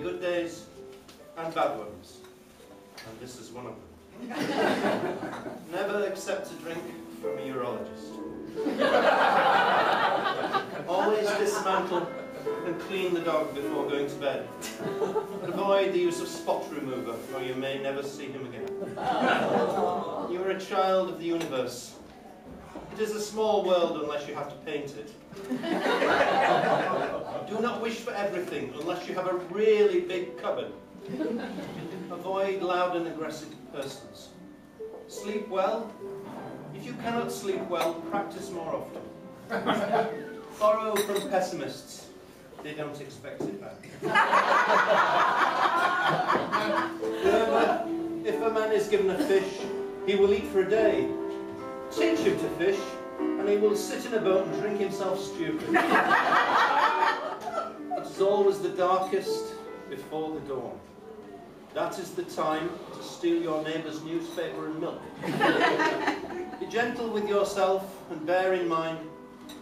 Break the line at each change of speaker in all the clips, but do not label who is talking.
good days and bad ones, and this is one of them. Never accept a drink from a urologist. Always dismantle and clean the dog before going to bed. Avoid the use of spot remover, or you may never see him again. You are a child of the universe. It is a small world unless you have to paint it. Do not wish for everything unless you have a really big cupboard. Avoid loud and aggressive persons. Sleep well. If you cannot sleep well, practice more often. Borrow from pessimists. They don't expect it back. Remember, if a man is given a fish, he will eat for a day. Teach him to fish, and he will sit in a boat and drink himself stupid. It is always the darkest before the dawn. That is the time to steal your neighbour's newspaper and milk. Be gentle with yourself and bear in mind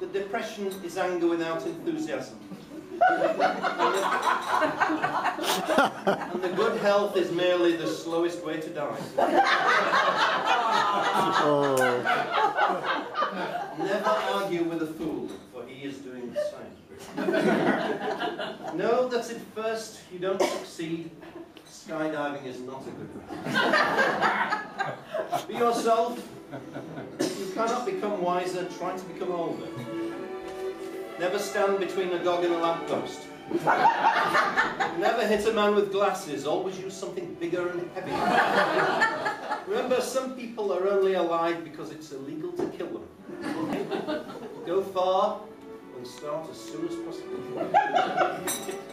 that depression is anger without enthusiasm. And the good health is merely the slowest way to die. Never argue with a fool, for he is doing the same. Know that at first you don't succeed. Skydiving is not a good one. Be yourself. If you cannot become wiser, try to become older. Never stand between a dog and a lamppost. Never hit a man with glasses. Always use something bigger and heavier. Remember, some people are only alive because it's illegal to kill them. Go far and start as soon as possible.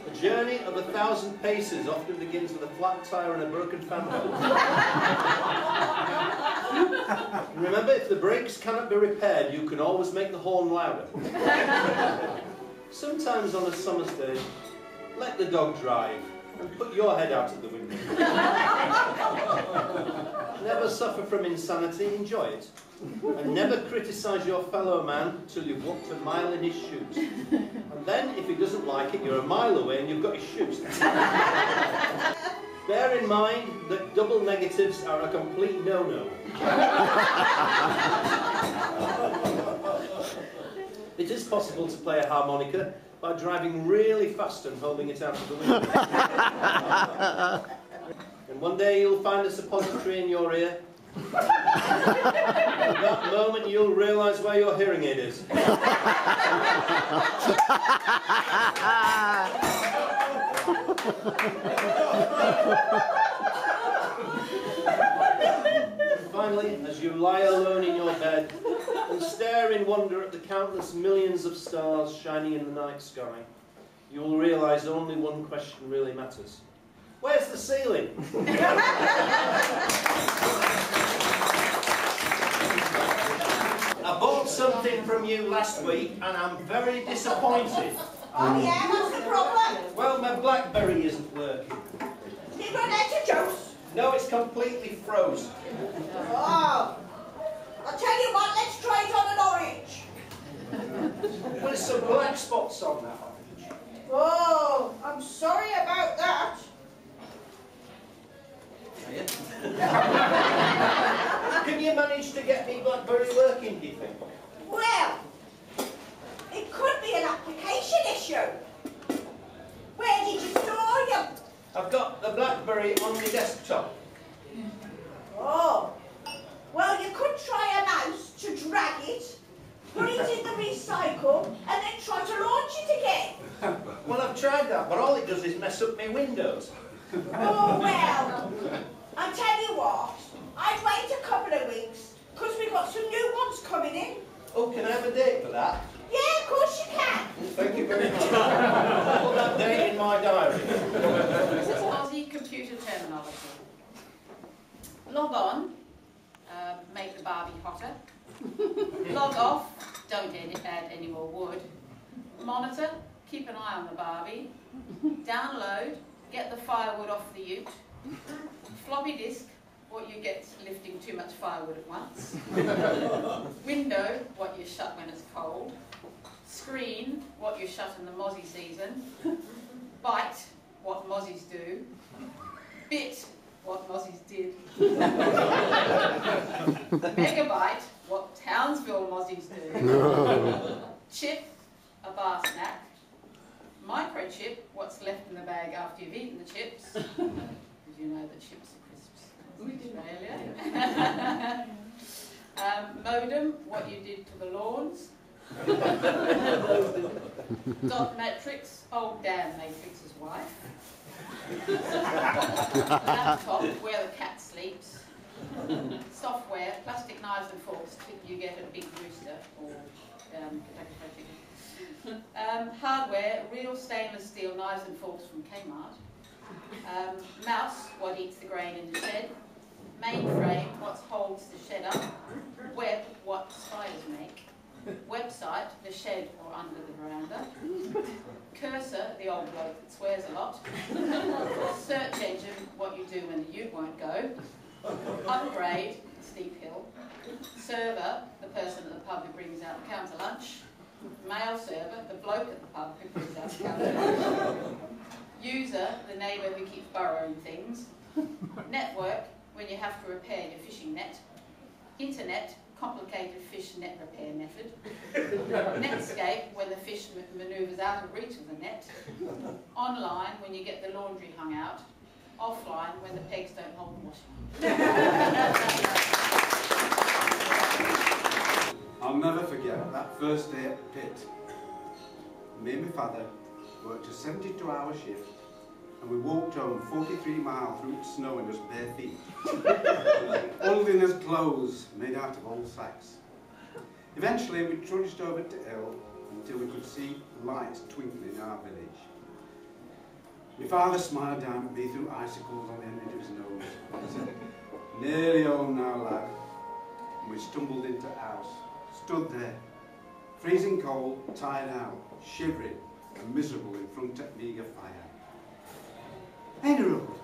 A journey of 1,000 paces often begins with a flat tire and a broken fan hose. Remember, if the brakes cannot be repaired, you can always make the horn louder. Sometimes on a summer's day, let the dog drive and put your head out of the window. Never suffer from insanity, enjoy it. And never criticise your fellow man till you've walked a mile in his shoes. And then, if he doesn't like it, you're a mile away and you've got his shoes. Bear in mind that double negatives are a complete no-no. It is possible to play a harmonica by driving really fast and holding it out of the window. And one day you'll find a suppository in your ear. At that moment you'll realise where your hearing aid is. And finally, as you lie alone in your bed and stare in wonder at the countless millions of stars shining in the night sky, you will realise only one question really matters. Where's the ceiling? I bought something from you last week and I'm very disappointed.
Oh yeah, what's the problem?
Well, my BlackBerry isn't working.
Did you run out of juice?
No, it's completely frozen.
Oh, I'll tell you what, let's try it on an orange.
There's some black spots on that orange.
Oh, I'm sorry about that.
Can you manage to get me BlackBerry working, do you think?
Well, it could be an application issue. Where did you store them?
I've got the BlackBerry on my desktop.
Oh, well you could try a mouse to drag it, put it in the recycle, and then try to launch it again.
Well, I've tried that, but all it does is mess up my Windows.
Oh well, I'll tell you what, I'd wait a couple of weeks, because we've got some new ones coming in.
Oh, can I have a date for that?
Yeah, of course you can.
Thank you very much. I'll put that date in my diary.
This is Aussie computer terminology. Log on, make the Barbie hotter. Log off, don't add any more wood. Monitor, keep an eye on the Barbie. Download, get the firewood off the ute. Floppy disk, what you get lifting too much firewood at once. Window, what you shut when it's cold. Screen, what you shut in the mozzie season. Bite, what mozzies Megabyte, what Townsville Mozzies do. Chip, a bar snack. Microchip, what's left in the bag after you've eaten the chips. Did you know that chips are crisps in Australia? Modem, what you did to the lawns. Dot matrix, oh damn Matrix's wife. Laptop, where the cat sleeps. Software, plastic knives and forks, you get a big rooster or Kentucky Fried Chicken. Hardware, real stainless steel knives and forks from Kmart. Mouse, what eats the grain in the shed. Mainframe, what holds the shed up. Web, what spiders make. Website, the shed or under the veranda. Cursor, the old bloke that swears a lot. Search engine, what you do when the ute won't go. Upgrade, steep hill. Server, the person at the pub who brings out the counter lunch. Mail server, the bloke at the pub who brings out the counter lunch. User, the neighbour who keeps borrowing things. Network, when you have to repair your fishing net. Internet, complicated fish net repair method. Netscape, when the fish manoeuvres out of reach of the net. Online, when you get the laundry hung out. Offline, when the pegs don't hold the washing.
I'll never forget that first day at the pit. Me and my father worked a 72-hour shift and we walked home 43 miles through the snow in just bare feet. Holding his clothes made out of old sacks. Eventually we trudged over to hill until we could see lights twinkling in our village. My father smiled down at me through icicles on the end of his nose. He said, "Nearly home now, lad." And we stumbled into the house, stood there, freezing cold, tired out, shivering and miserable in front of meagre fire. "Hey, Harold,"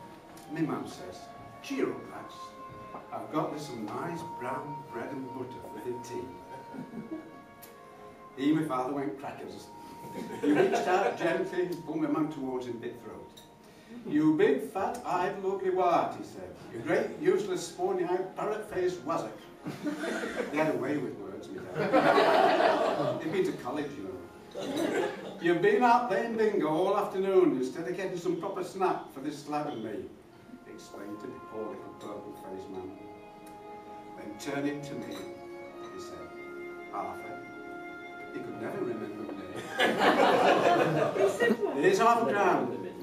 my mum says, "cheer up, lads. I've got you some nice brown bread and butter for your tea." He, my father, went crackers. He reached out gently and pulled my mum towards him bit throat. "You big, fat-eyed, lovely wart," he said. "You great, useless, spawny-eyed, parrot-faced wazzock." He had a way with words, my dad. He'd been to college, you know. "You've been out playing bingo all afternoon instead of getting some proper snap for this slab and me," he explained to the poor little purple-faced man. Then turning to me, he said, "Arthur." He could never remember the name. "Here's £half.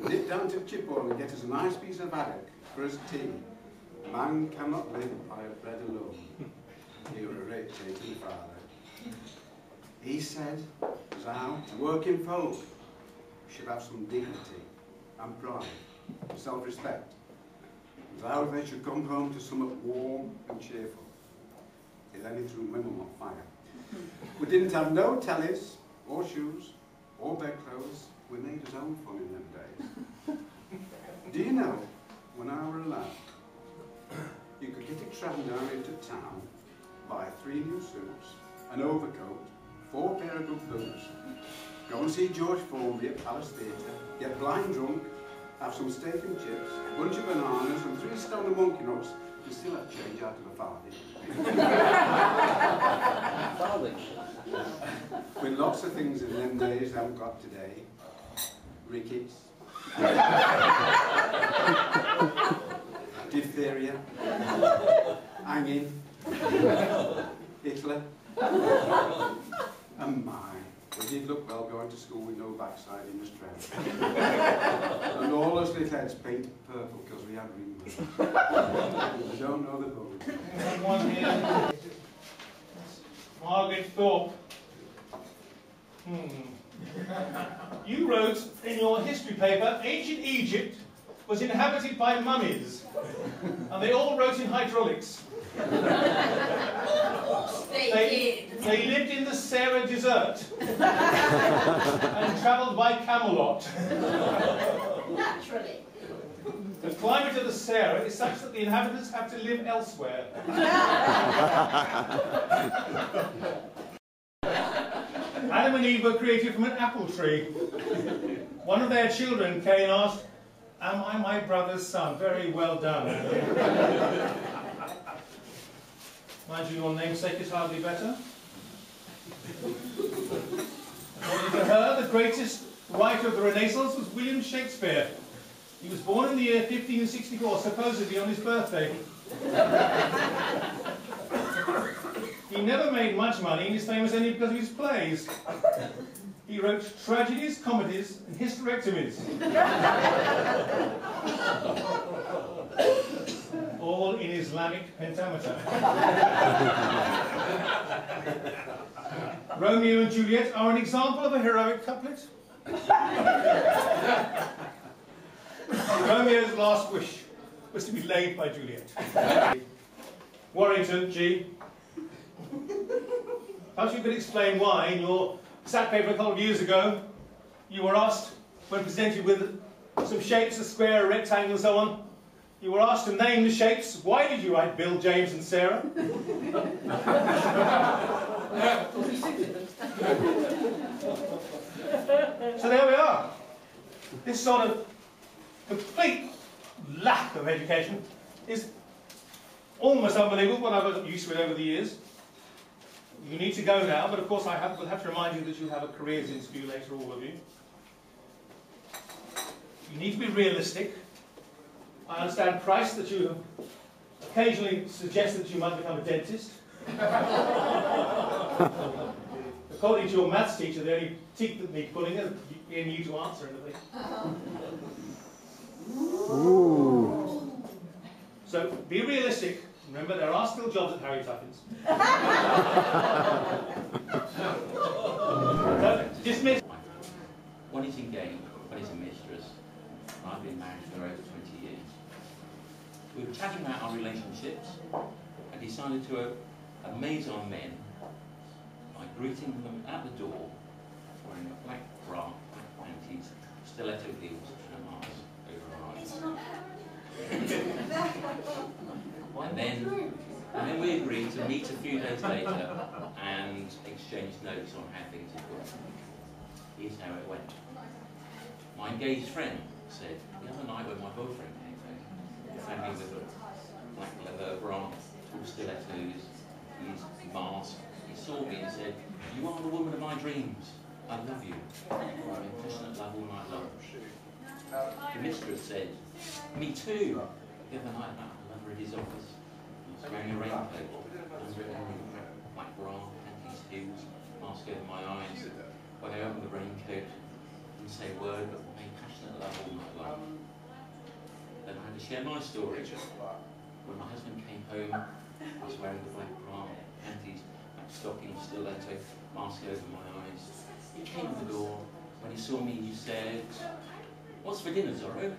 Nip down to Chipbourne and get us a nice piece of haddock for his tea. Man cannot live by bread alone." You were a rate taking father. He said, "Thou, working folk, should have some dignity and pride, self-respect. Thou, they should come home to something warm and cheerful." Then he threw my mum on fire. We didn't have no tellies, or shoes, or bedclothes. We made his own fun in them days. Do you know, when I were a lad, you could get a tram down into town, buy 3 new suits, an overcoat, 4 pair of good boots, go and see George Formby at Palace Theatre, get blind drunk, have some steak and chips, a bunch of bananas and 3 stone of monkey nuts, and still have change out of a farthing. With lots of things in them days I haven't got today. Rickets, diphtheria, hanging, Hitler, and mine. We did look well going to school with no backside in the strand. And all those little heads painted purple because we had ringworm. I don't know the book.
One here. Margaret Thorpe. You wrote in your history paper, ancient Egypt was inhabited by mummies, and they all wrote in hydraulics. They lived in the Sahara Desert and travelled by Camelot.
Naturally.
The climate of the Sahara is such that the inhabitants have to live elsewhere. Adam and Eve were created from an apple tree. One of their children, Cain, asked, "Am I my brother's son?" Very well done. Mind you, your namesake is hardly better. According to her, the greatest writer of the Renaissance was William Shakespeare. He was born in the year 1564, supposedly on his birthday. He never made much money and is famous only because of his plays. He wrote tragedies, comedies, and hysterectomies. All in Islamic pentameter. Romeo and Juliet are an example of a heroic couplet. Romeo's last wish was to be laid by Juliet. Warrington, G. Perhaps you could explain why, in your sat paper a couple of years ago, you were asked, when presented with some shapes, a square, a rectangle, and so on, you were asked to name the shapes. Why did you write Bill, James, and Sarah? So there we are. This sort of complete lack of education is almost unbelievable, but I've got used to it over the years. You need to go now, but of course I will have to remind you that you have a careers interview later, all of you. You need to be realistic. I understand, Price, that you occasionally suggest that you might become a dentist. According to your maths teacher, the only teeth that need pulling is getting you to answer anything. So be realistic. Remember, there are still jobs at Harry Tuffins. Dismiss.
One is engaged, one is a mistress. I've been married for over 20 years. We were chatting about our relationships and decided to amaze our men by greeting them at the door wearing a black bra, black panties, stiletto heels and a mask over our eyes. And then we agreed to meet a few days later and exchange notes on how things had gone. Here's how it went. My engaged friend said, the other night when my boyfriend came home, he found me with a black leather bra, two stilettos, his mask. He saw me and said, you are the woman of my dreams. I love you. I'm in passionate love all night long. The mistress said, me too. The other night I met her at his office. He was wearing a raincoat, under it a black bra, panties, heels, mask over my eyes. When I opened the raincoat, didn't say a word, but made passionate love all night long. Then I had to share my story. When my husband came home, I was wearing the black bra, panties, black stockings, stiletto, mask over my eyes. He came to the door. When he saw me, he said, what's for dinner, Zorro?